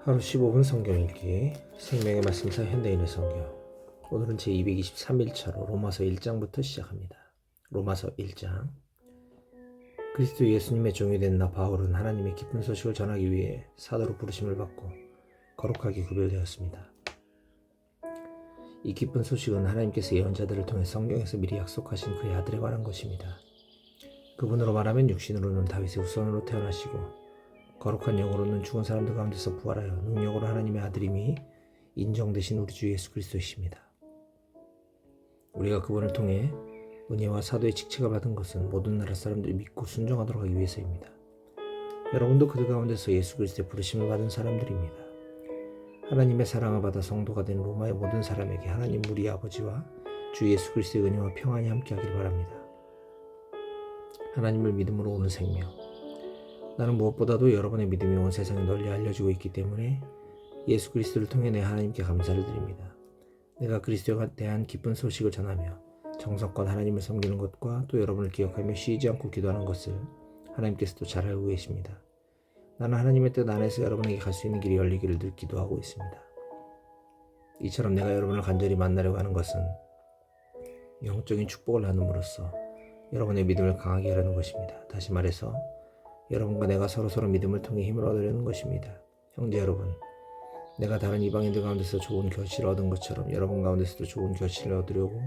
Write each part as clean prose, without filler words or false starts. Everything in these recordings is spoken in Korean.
하루 15분 성경 읽기 생명의 말씀사 현대인의 성경. 오늘은 제223일차로 로마서 1장부터 시작합니다. 로마서 1장. 그리스도 예수님의 종이 된 나 바울은 하나님의 기쁜 소식을 전하기 위해 사도로 부르심을 받고 거룩하게 구별되었습니다. 이 기쁜 소식은 하나님께서 예언자들을 통해 성경에서 미리 약속하신 그의 아들에 관한 것입니다. 그분으로 말하면 육신으로는 다윗의 후손으로 태어나시고 거룩한 영으로는 죽은 사람들 가운데서 부활하여 능력으로 하나님의 아들임이 인정되신 우리 주 예수 그리스도이십니다. 우리가 그분을 통해 은혜와 사도의 직책을 받은 것은 모든 나라 사람들이 믿고 순종하도록 하기 위해서입니다. 여러분도 그들 가운데서 예수 그리스도의 부르심을 받은 사람들입니다. 하나님의 사랑을 받아 성도가 된 로마의 모든 사람에게 하나님 우리 아버지와 주 예수 그리스도의 은혜와 평안이 함께하길 바랍니다. 하나님을 믿음으로 오는 생명. 나는 무엇보다도 여러분의 믿음이 온 세상에 널리 알려지고 있기 때문에 예수 그리스도를 통해 내 하나님께 감사를 드립니다. 내가 그리스도에 대한 기쁜 소식을 전하며 정성껏 하나님을 섬기는 것과 또 여러분을 기억하며 쉬지 않고 기도하는 것을 하나님께서도 잘 알고 계십니다. 나는 하나님의 뜻 안에서 여러분에게 갈 수 있는 길이 열리기를 늘 기도하고 있습니다. 이처럼 내가 여러분을 간절히 만나려고 하는 것은 영적인 축복을 나눔으로써 여러분의 믿음을 강하게 하려는 것입니다. 다시 말해서 여러분과 내가 서로 믿음을 통해 힘을 얻으려는 것입니다. 형제 여러분, 내가 다른 이방인들 가운데서 좋은 결실을 얻은 것처럼 여러분 가운데서도 좋은 결실을 얻으려고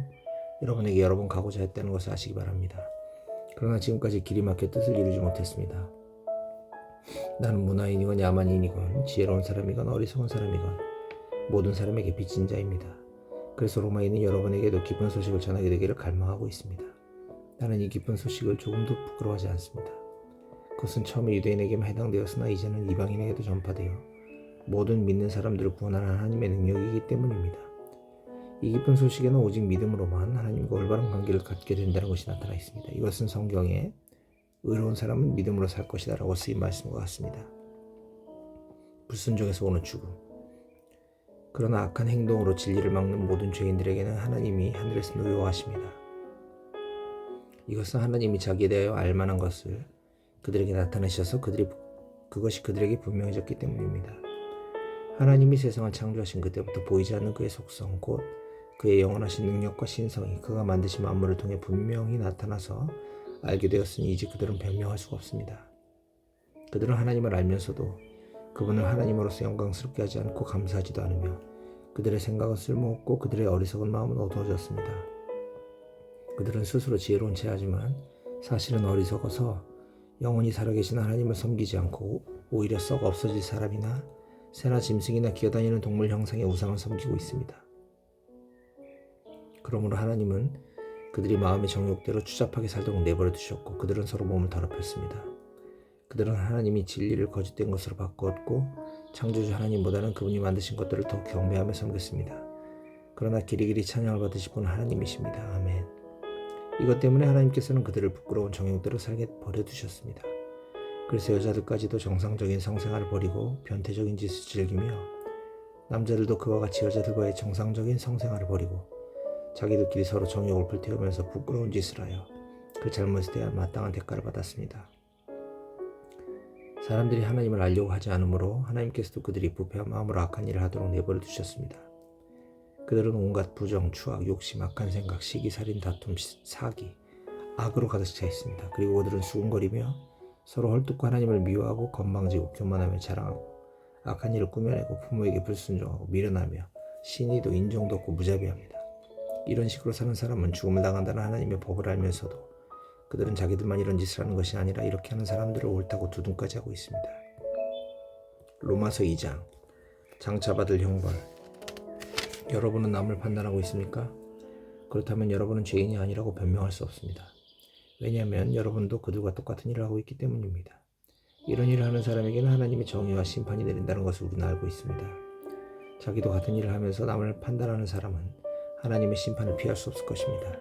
여러분에게 여러 번 가고자 했다는 것을 아시기 바랍니다. 그러나 지금까지 길이 막혀 뜻을 이루지 못했습니다. 나는 문화인이건 야만인이건 지혜로운 사람이건 어리석은 사람이건 모든 사람에게 빚진 자입니다. 그래서 로마인은 여러분에게도 기쁜 소식을 전하게 되기를 갈망하고 있습니다. 나는 이 기쁜 소식을 조금도 부끄러워하지 않습니다. 그것은 처음에 유대인에게만 해당되었으나 이제는 이방인에게도 전파되어 모든 믿는 사람들을 구원하는 하나님의 능력이기 때문입니다. 이 기쁜 소식에는 오직 믿음으로만 하나님과 올바른 관계를 갖게 된다는 것이 나타나 있습니다. 이것은 성경에 의로운 사람은 믿음으로 살 것이다 라고 쓰인 말씀과 같습니다. 불순종에서 오는 죽음. 그러나 악한 행동으로 진리를 막는 모든 죄인들에게는 하나님이 하늘에서 노여워하십니다. 이것은 하나님이 자기에 대하여 알만한 것을 그들에게 나타내셔서 그것이 그들에게 분명해졌기 때문입니다. 하나님이 세상을 창조하신 그때부터 보이지 않는 그의 속성, 곧 그의 영원하신 능력과 신성이 그가 만드신 만물을 통해 분명히 나타나서 알게 되었으니 이제 그들은 변명할 수가 없습니다. 그들은 하나님을 알면서도 그분을 하나님으로서 영광스럽게 하지 않고 감사하지도 않으며 그들의 생각은 쓸모없고 그들의 어리석은 마음은 어두워졌습니다. 그들은 스스로 지혜로운 체 하지만 사실은 어리석어서 영원히 살아계신 하나님을 섬기지 않고 오히려 썩 없어질 사람이나 새나 짐승이나 기어다니는 동물 형상의 우상을 섬기고 있습니다. 그러므로 하나님은 그들이 마음의 정욕대로 추잡하게 살도록 내버려 두셨고 그들은 서로 몸을 더럽혔습니다. 그들은 하나님이 진리를 거짓된 것으로 바꾸었고 창조주 하나님보다는 그분이 만드신 것들을 더 경배하며 섬겼습니다. 그러나 길이길이 찬양을 받으실 분은 하나님이십니다. 아멘. 이것 때문에 하나님께서는 그들을 부끄러운 정욕대로 살게 버려두셨습니다. 그래서 여자들까지도 정상적인 성생활을 버리고 변태적인 짓을 즐기며 남자들도 그와 같이 여자들과의 정상적인 성생활을 버리고 자기들끼리 서로 정욕을 불태우면서 부끄러운 짓을 하여 그 잘못에 대한 마땅한 대가를 받았습니다. 사람들이 하나님을 알려고 하지 않으므로 하나님께서도 그들이 부패한 마음으로 악한 일을 하도록 내버려 두셨습니다. 그들은 온갖 부정, 추악, 욕심, 악한 생각, 시기, 살인, 다툼, 사기, 악으로 가득 차 있습니다. 그리고 그들은 수군거리며 서로 헐뜯고 하나님을 미워하고 건방지고 교만하며 자랑하고 악한 일을 꾸며내고 부모에게 불순종하고 미련하며 신의도 인정도 없고 무자비합니다. 이런 식으로 사는 사람은 죽음을 당한다는 하나님의 법을 알면서도 그들은 자기들만 이런 짓을 하는 것이 아니라 이렇게 하는 사람들을 옳다고 두둔까지 하고 있습니다. 로마서 2장. 장차받을 형벌. 여러분은 남을 판단하고 있습니까? 그렇다면 여러분은 죄인이 아니라고 변명할 수 없습니다. 왜냐하면 여러분도 그들과 똑같은 일을 하고 있기 때문입니다. 이런 일을 하는 사람에게는 하나님의 정의와 심판이 내린다는 것을 우리는 알고 있습니다. 자기도 같은 일을 하면서 남을 판단하는 사람은 하나님의 심판을 피할 수 없을 것입니다.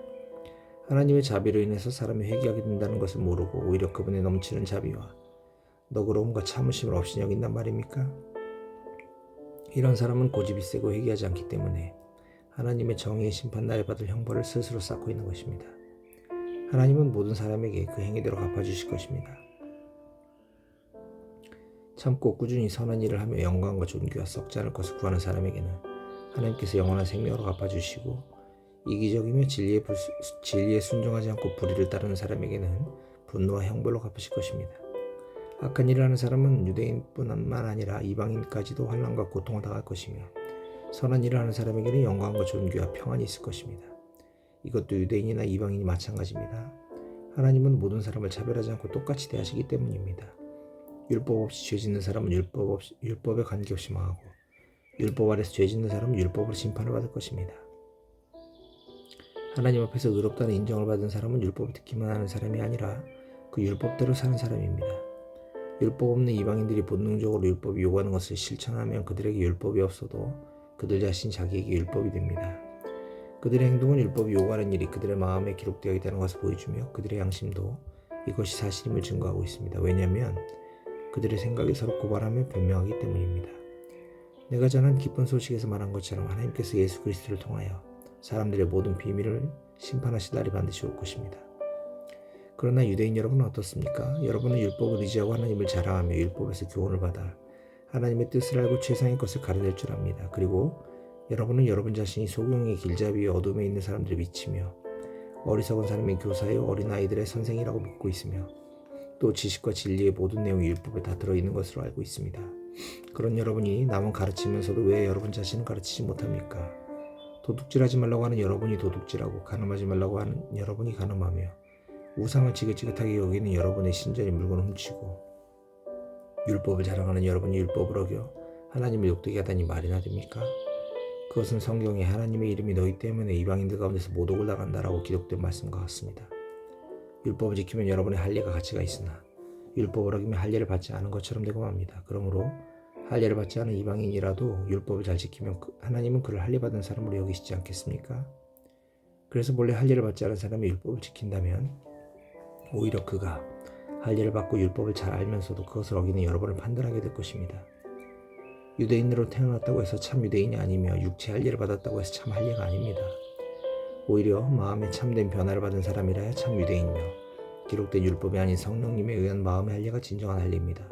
하나님의 자비로 인해서 사람이 회개하게 된다는 것을 모르고 오히려 그분의 넘치는 자비와 너그러움과 참으심을 없이 여긴단 말입니까? 이런 사람은 고집이 세고 회개하지 않기 때문에 하나님의 정의의 심판날에 받을 형벌을 스스로 쌓고 있는 것입니다. 하나님은 모든 사람에게 그 행위대로 갚아주실 것입니다. 참고 꾸준히 선한 일을 하며 영광과 존귀와 썩지 않을 것을 구하는 사람에게는 하나님께서 영원한 생명으로 갚아주시고, 이기적이며 진리에 순종하지 않고 불의를 따르는 사람에게는 분노와 형벌로 갚으실 것입니다. 악한 일을 하는 사람은 유대인뿐만 아니라 이방인까지도 환난과 고통을 당할 것이며, 선한 일을 하는 사람에게는 영광과 존귀와 평안이 있을 것입니다. 이것도 유대인이나 이방인이 마찬가지입니다. 하나님은 모든 사람을 차별하지 않고 똑같이 대하시기 때문입니다. 율법 없이 죄 짓는 사람은 율법에 관계없이 망하고, 율법 아래서 죄 짓는 사람은 율법으로 심판을 받을 것입니다. 하나님 앞에서 의롭다는 인정을 받은 사람은 율법을 듣기만 하는 사람이 아니라 그 율법대로 사는 사람입니다. 율법 없는 이방인들이 본능적으로 율법이 요구하는 것을 실천하면 그들에게 율법이 없어도 그들 자신 자기에게 율법이 됩니다. 그들의 행동은 율법이 요구하는 일이 그들의 마음에 기록되어 있다는 것을 보여주며, 그들의 양심도 이것이 사실임을 증거하고 있습니다. 왜냐하면 그들의 생각이 서로 고발하며 변명하기 때문입니다. 내가 전한 기쁜 소식에서 말한 것처럼 하나님께서 예수 그리스도를 통하여 사람들의 모든 비밀을 심판하실 날이 반드시 올 것입니다. 그러나 유대인 여러분은 어떻습니까? 여러분은 율법을 의지하고 하나님을 자랑하며 율법에서 교훈을 받아 하나님의 뜻을 알고 최상의 것을 가르칠 줄 압니다. 그리고 여러분은 여러분 자신이 소경의 길잡이에 어둠에 있는 들을 미치며 어리석은 사람의 교사요 어린아이들의 선생이라고 묻고 있으며, 또 지식과 진리의 모든 내용이 율법에 다 들어있는 것으로 알고 있습니다. 그런 여러분이 남은 가르치면서도 왜 여러분 자신은 가르치지 못합니까? 도둑질하지 말라고 하는 여러분이 도둑질하고, 가늠하지 말라고 하는 여러분이 가늠하며, 우상을 지긋지긋하게 여기는 여러분의 신전의 물건을 훔치고, 율법을 자랑하는 여러분이 율법을 어겨 하나님을 욕되게 하다니 말이나 됩니까? 그것은 성경에 하나님의 이름이 너희 때문에 이방인들 가운데서 모독을 당한다라고 기록된 말씀과 같습니다. 율법을 지키면 여러분의 할례가 가치가 있으나 율법을 어기면 할례를 받지 않은 것처럼 되고 맙니다. 그러므로 할례를 받지 않은 이방인이라도 율법을 잘 지키면 하나님은 그를 할례 받은 사람으로 여기시지 않겠습니까? 그래서 본래 할례를 받지 않은 사람이 율법을 지킨다면 오히려 그가 할례를 받고 율법을 잘 알면서도 그것을 어기는 여러분을 판단하게 될 것입니다. 유대인으로 태어났다고 해서 참 유대인이 아니며 육체 할례를 받았다고 해서 참 할례가 아닙니다. 오히려 마음에 참된 변화를 받은 사람이라야 참 유대인이며, 기록된 율법이 아닌 성령님에 의한 마음의 할례가 진정한 할례입니다.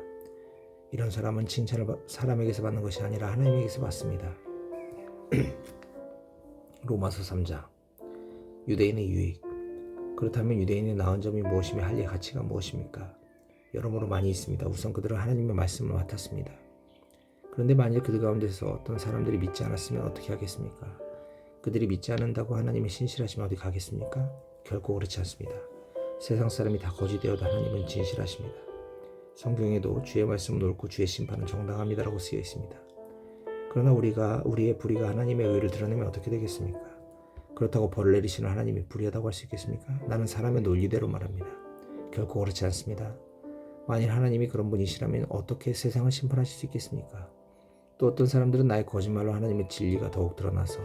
이런 사람은 칭찬을 사람에게서 받는 것이 아니라 하나님에게서 받습니다. 로마서 3장. 유대인의 유익. 그렇다면 유대인의 나은 점이 무엇이며 할례의 가치가 무엇입니까? 여러모로 많이 있습니다. 우선 그들은 하나님의 말씀을 맡았습니다. 그런데 만일 그들 가운데서 어떤 사람들이 믿지 않았으면 어떻게 하겠습니까? 그들이 믿지 않는다고 하나님의 신실하시면 어디 가겠습니까? 결코 그렇지 않습니다. 세상 사람이 다 거짓되어도 하나님은 진실하십니다. 성경에도 주의 말씀은 옳고 주의 심판은 정당합니다라고 쓰여 있습니다. 그러나 우리의 불의가 하나님의 의를 드러내면 어떻게 되겠습니까? 그렇다고 벌을 내리시는 하나님이 불의하다고 할 수 있겠습니까? 나는 사람의 논리대로 말합니다. 결코 그렇지 않습니다. 만일 하나님이 그런 분이시라면 어떻게 세상을 심판하실 수 있겠습니까? 또 어떤 사람들은 나의 거짓말로 하나님의 진리가 더욱 드러나서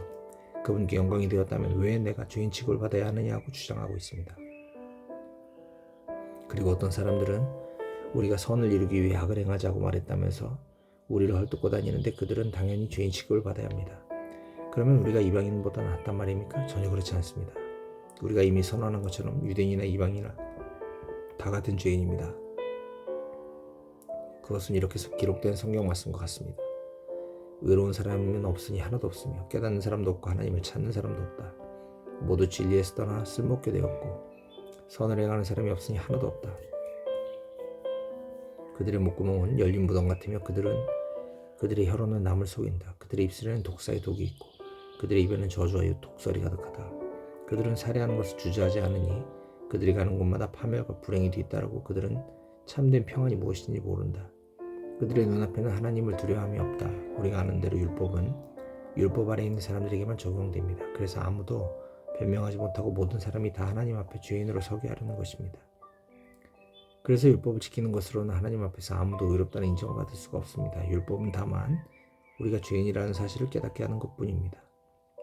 그분께 영광이 되었다면 왜 내가 죄인 취급을 받아야 하느냐고 주장하고 있습니다. 그리고 어떤 사람들은 우리가 선을 이루기 위해 악을 행하자고 말했다면서 우리를 헐뜯고 다니는데 그들은 당연히 죄인 취급을 받아야 합니다. 그러면 우리가 이방인보다 낫단 말입니까? 전혀 그렇지 않습니다. 우리가 이미 선언한 것처럼 유대인이나 이방인이나 다 같은 죄인입니다. 그것은 이렇게 기록된 성경 말씀과 같습니다. 의로운 사람은 없으니 하나도 없으며 깨닫는 사람도 없고 하나님을 찾는 사람도 없다. 모두 진리에서 떠나 쓸모없게 되었고 선을 행하는 사람이 없으니 하나도 없다. 그들의 목구멍은 열린 무덤 같으며 그들의 혀로는 남을 속인다. 그들의 입술에는 독사의 독이 있고 그들의 입에는 저주와 독설이 가득하다. 그들은 살해하는 것을 주저하지 않으니 그들이 가는 곳마다 파멸과 불행이 뒤따르고 그들은 참된 평안이 무엇인지 모른다. 그들의 눈앞에는 하나님을 두려워함이 없다. 우리가 아는 대로 율법은 율법 아래 있는 사람들에게만 적용됩니다. 그래서 아무도 변명하지 못하고 모든 사람이 다 하나님 앞에 죄인으로 서게 하려는 것입니다. 그래서 율법을 지키는 것으로는 하나님 앞에서 아무도 의롭다는 인정을 받을 수가 없습니다. 율법은 다만 우리가 죄인이라는 사실을 깨닫게 하는 것뿐입니다.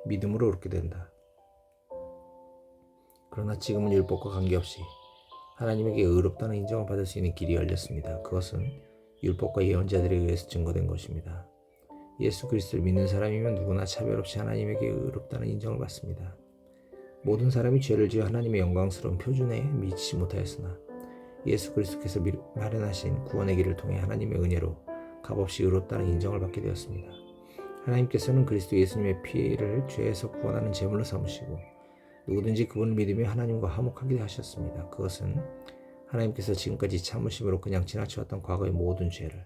믿음으로 옳게 된다. 그러나 지금은 율법과 관계없이 하나님에게 의롭다는 인정을 받을 수 있는 길이 열렸습니다. 그것은 율법과 예언자들에 의해서 증거된 것입니다. 예수 그리스도를 믿는 사람이면 누구나 차별 없이 하나님에게 의롭다는 인정을 받습니다. 모든 사람이 죄를 지어 하나님의 영광스러운 표준에 미치지 못하였으나 예수 그리스도께서 마련하신 구원의 길을 통해 하나님의 은혜로 값없이 의롭다는 인정을 받게 되었습니다. 하나님께서는 그리스도 예수님의 피를 죄에서 구원하는 제물로 삼으시고 누구든지 그분을 믿으며 하나님과 화목하게 하셨습니다. 그것은 하나님께서 지금까지 참으심으로 그냥 지나쳐왔던 과거의 모든 죄를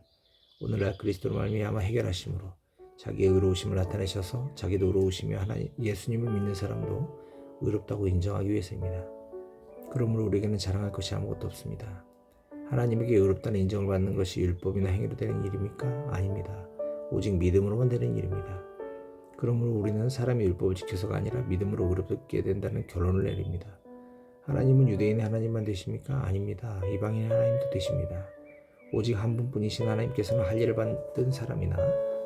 오늘날 그리스도로 말미암아 해결하심으로 자기의 의로우심을 나타내셔서 자기도 의로우시며 예수님을 믿는 사람도 의롭다고 인정하기 위해서입니다. 그러므로 우리에게는 자랑할 것이 아무것도 없습니다. 하나님에게 의롭다는 인정을 받는 것이 율법이나 행위로 되는 일입니까? 아닙니다. 오직 믿음으로만 되는 일입니다. 그러므로 우리는 사람이 율법을 지켜서가 아니라 믿음으로 의롭게 된다는 결론을 내립니다. 하나님은 유대인의 하나님만 되십니까? 아닙니다. 이방인의 하나님도 되십니다. 오직 한 분뿐이신 하나님께서는 할 일을 받은 사람이나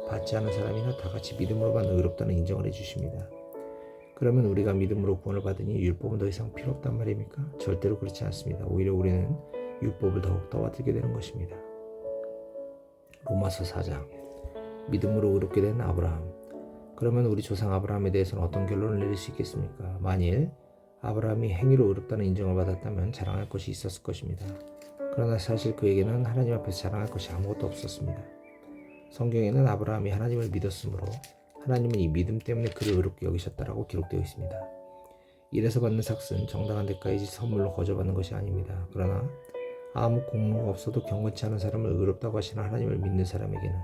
받지 않은 사람이나 다 같이 믿음으로만 의롭다는 인정을 해주십니다. 그러면 우리가 믿음으로 구원을 받으니 율법은 더 이상 필요 없단 말입니까? 절대로 그렇지 않습니다. 오히려 우리는 율법을 더욱 떠받들게 되는 것입니다. 로마서 4장 믿음으로 의롭게 된 아브라함. 그러면 우리 조상 아브라함에 대해서는 어떤 결론을 내릴 수 있겠습니까? 만일 아브라함이 행위로 의롭다는 인정을 받았다면 자랑할 것이 있었을 것입니다. 그러나 사실 그에게는 하나님 앞에서 자랑할 것이 아무것도 없었습니다. 성경에는 아브라함이 하나님을 믿었으므로 하나님은 이 믿음 때문에 그를 의롭게 여기셨다라고 기록되어 있습니다. 일에서 받는 삭은 정당한 대가이지 선물로 거저받는 것이 아닙니다. 그러나 아무 공로가 없어도 경건치 않은 사람을 의롭다고 하시는 하나님을 믿는 사람에게는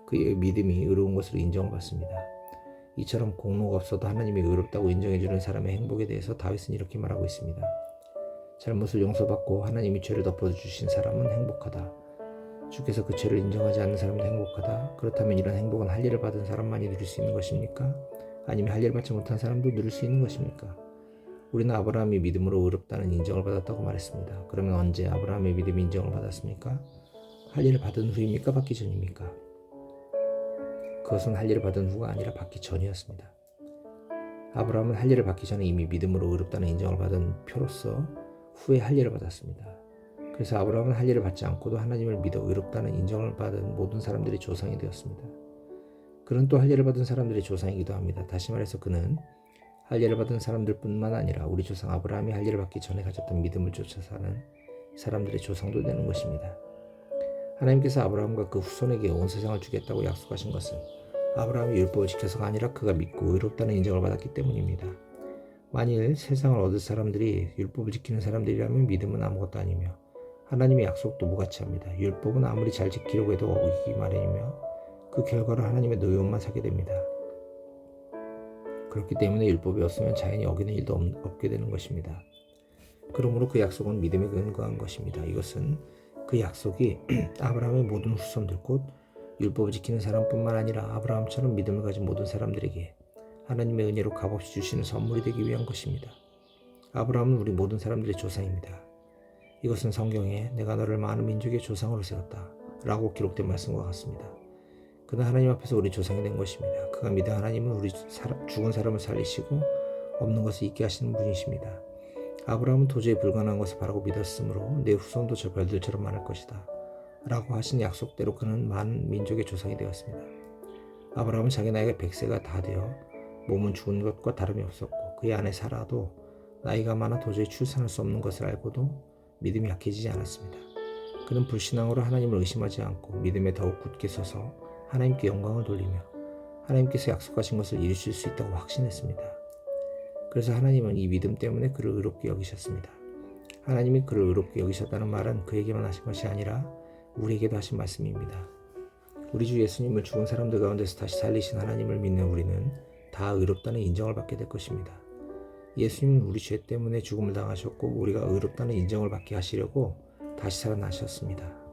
그의 믿음이 의로운 것으로 인정을 받습니다. 이처럼 공로가 없어도 하나님이 의롭다고 인정해주는 사람의 행복에 대해서 다윗은 이렇게 말하고 있습니다. 잘못을 용서받고 하나님이 죄를 덮어주신 사람은 행복하다. 주께서 그 죄를 인정하지 않는 사람은 행복하다. 그렇다면 이런 행복은 할 일을 받은 사람만이 누릴 수 있는 것입니까? 아니면 할 일을 받지 못한 사람도 누릴 수 있는 것입니까? 우리는 아브라함이 믿음으로 의롭다는 인정을 받았다고 말했습니다. 그러면 언제 아브라함의 믿음이 인정을 받았습니까? 할 일을 받은 후입니까? 받기 전입니까? 그것은 할 일을 받은 후가 아니라 받기 전이었습니다. 아브라함은 할 일을 받기 전에 이미 믿음으로 의롭다는 인정을 받은 표로서 후에 할 일을 받았습니다. 그래서 아브라함은 할 일을 받지 않고도 하나님을 믿어 의롭다는 인정을 받은 모든 사람들의 조상이 되었습니다. 그는 또 할 일을 받은 사람들의 조상이기도 합니다. 다시 말해서 그는 할 일을 받은 사람들뿐만 아니라 우리 조상 아브라함이 할 일을 받기 전에 가졌던 믿음을 쫓아 사는 사람들의 조상도 되는 것입니다. 하나님께서 아브라함과 그 후손에게 온 세상을 주겠다고 약속하신 것은 아브라함이 율법을 지켜서가 아니라 그가 믿고 의롭다는 인정을 받았기 때문입니다. 만일 세상을 얻을 사람들이 율법을 지키는 사람들이라면 믿음은 아무것도 아니며 하나님의 약속도 무가치합니다. 율법은 아무리 잘 지키려고 해도 어기기 마련이며 그 결과로 하나님의 노여움만 사게 됩니다. 그렇기 때문에 율법이 없으면 자연히 어기는 일도 없게 되는 것입니다. 그러므로 그 약속은 믿음에 근거한 것입니다. 이것은 그 약속이 아브라함의 모든 후손들 곧 율법을 지키는 사람뿐만 아니라 아브라함처럼 믿음을 가진 모든 사람들에게 하나님의 은혜로 값없이 주시는 선물이 되기 위한 것입니다. 아브라함은 우리 모든 사람들의 조상입니다. 이것은 성경에 내가 너를 많은 민족의 조상으로 세웠다 라고 기록된 말씀과 같습니다. 그는 하나님 앞에서 우리 조상이 된 것입니다. 그가 믿은 하나님은 우리 죽은 사람을 살리시고 없는 것을 있게 하시는 분이십니다. 아브라함은 도저히 불가능한 것을 바라고 믿었으므로 내 후손도 저 별들처럼 많을 것이다 라고 하신 약속대로 그는 많은 민족의 조상이 되었습니다. 아브라함은 자기 나이가 100세가 다 되어 몸은 죽은 것과 다름이 없었고 그의 아내 사라도 나이가 많아 도저히 출산할 수 없는 것을 알고도 믿음이 약해지지 않았습니다. 그는 불신앙으로 하나님을 의심하지 않고 믿음에 더욱 굳게 서서 하나님께 영광을 돌리며 하나님께서 약속하신 것을 이루실 수 있다고 확신했습니다. 그래서 하나님은 이 믿음 때문에 그를 의롭게 여기셨습니다. 하나님이 그를 의롭게 여기셨다는 말은 그에게만 하신 것이 아니라 우리에게도 하신 말씀입니다. 우리 주 예수님을 죽은 사람들 가운데서 다시 살리신 하나님을 믿는 우리는 다 의롭다는 인정을 받게 될 것입니다. 예수님은 우리 죄 때문에 죽음을 당하셨고 우리가 의롭다는 인정을 받게 하시려고 다시 살아나셨습니다.